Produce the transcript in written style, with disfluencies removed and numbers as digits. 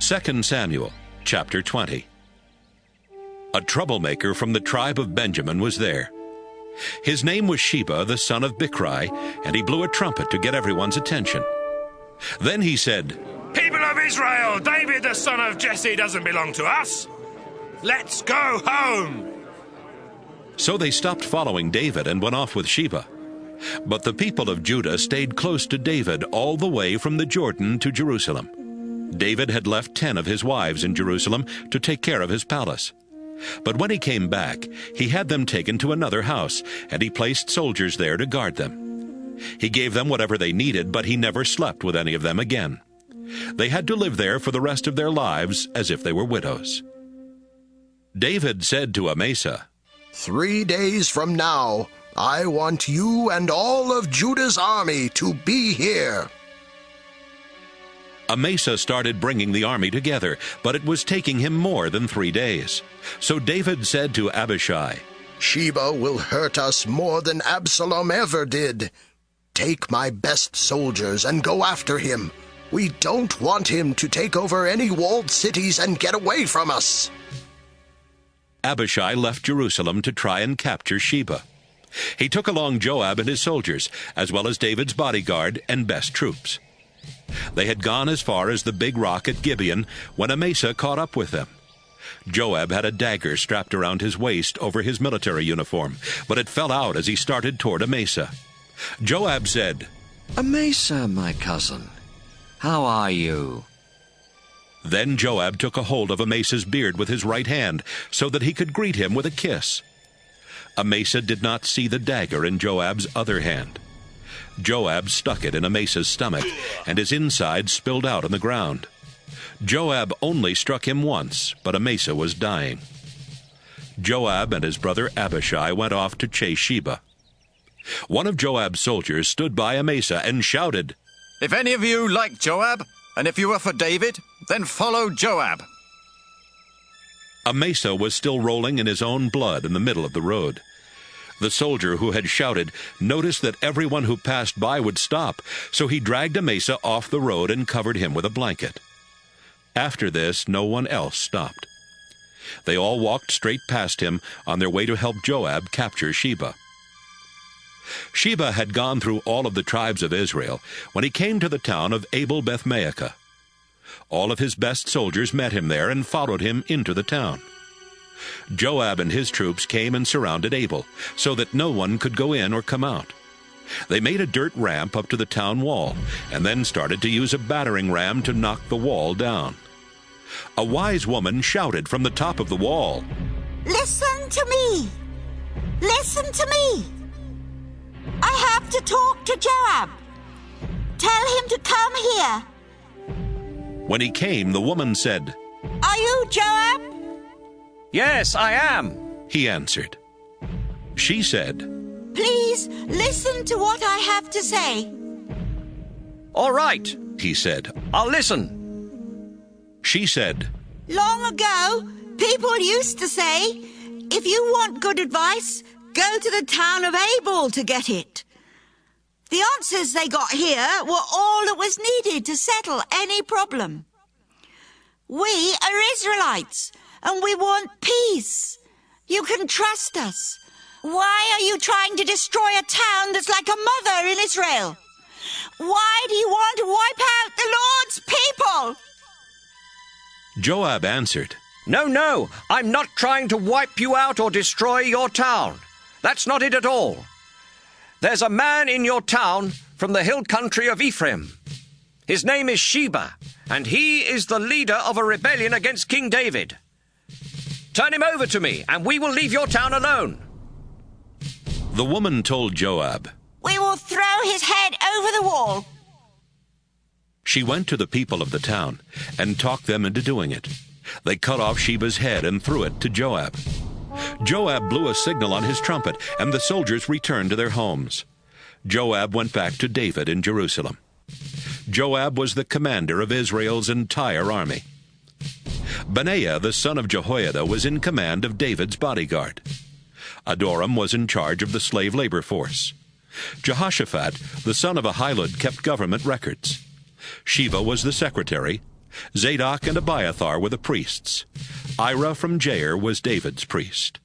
2 Samuel, chapter 20. A troublemaker from the tribe of Benjamin was there. His name was Sheba, the son of Bichri, and he blew a trumpet to get everyone's attention. Then he said, "People of Israel, David the son of Jesse doesn't belong to us. Let's go home." So they stopped following David and went off with Sheba. But the people of Judah stayed close to David all the way from the Jordan to Jerusalem. David had left 10 of his wives in Jerusalem to take care of his palace. But when he came back, he had them taken to another house, and he placed soldiers there to guard them. He gave them whatever they needed, but he never slept with any of them again. They had to live there for the rest of their lives as if they were widows. David said to Amasa, 3 days from now, I want you and all of Judah's army to be here. Amasa started bringing the army together, but it was taking him more than 3 days. So David said to Abishai, Sheba will hurt us more than Absalom ever did. Take my best soldiers and go after him. We don't want him to take over any walled cities and get away from us. Abishai left Jerusalem to try and capture Sheba. He took along Joab and his soldiers, as well as David's bodyguard and best troops. They had gone as far as the big rock at Gibeon when Amasa caught up with them. Joab had a dagger strapped around his waist over his military uniform, but it fell out as he started toward Amasa. Joab said, Amasa, my cousin, how are you? Then Joab took a hold of Amasa's beard with his right hand so that he could greet him with a kiss. Amasa did not see the dagger in Joab's other hand. Joab stuck it in Amasa's stomach, and his inside spilled out on the ground. Joab only struck him once, but Amasa was dying. Joab and his brother Abishai went off to chase Sheba. One of Joab's soldiers stood by Amasa and shouted, If any of you like Joab, and if you are for David, then follow Joab. Amasa was still rolling in his own blood in the middle of the road. The soldier who had shouted noticed that everyone who passed by would stop, so he dragged Amasa off the road and covered him with a blanket. After this, no one else stopped. They all walked straight past him on their way to help Joab capture Sheba. Sheba had gone through all of the tribes of Israel when he came to the town of Abel-Beth-Maachah. All of his best soldiers met him there and followed him into the town. Joab and his troops came and surrounded Abel, so that no one could go in or come out. They made a dirt ramp up to the town wall, and then started to use a battering ram to knock the wall down. A wise woman shouted from the top of the wall, Listen to me! Listen to me! I have to talk to Joab. Tell him to come here. When he came, the woman said, Are you Joab? Yes, I am, he answered. She said, Please listen to what I have to say. All right, he said. I'll listen. She said, Long ago, people used to say, if you want good advice, go to the town of Abel to get it. The answers they got here were all that was needed to settle any problem. We are Israelites, and we want peace. You can trust us. Why are you trying to destroy a town that's like a mother in Israel? Why do you want to wipe out the Lord's people? Joab answered, No, I'm not trying to wipe you out or destroy your town. That's not it at all. There's a man in your town from the hill country of Ephraim. His name is Sheba, and he is the leader of a rebellion against King David. Turn him over to me, and we will leave your town alone. The woman told Joab, We will throw his head over the wall. She went to the people of the town and talked them into doing it. They cut off Sheba's head and threw it to Joab. Joab blew a signal on his trumpet, and the soldiers returned to their homes. Joab went back to David in Jerusalem. Joab was the commander of Israel's entire army. Benaiah, the son of Jehoiada, was in command of David's bodyguard. Adoram was in charge of the slave labor force. Jehoshaphat, the son of Ahilud, kept government records. Sheba was the secretary. Zadok and Abiathar were the priests. Ira from Jair was David's priest.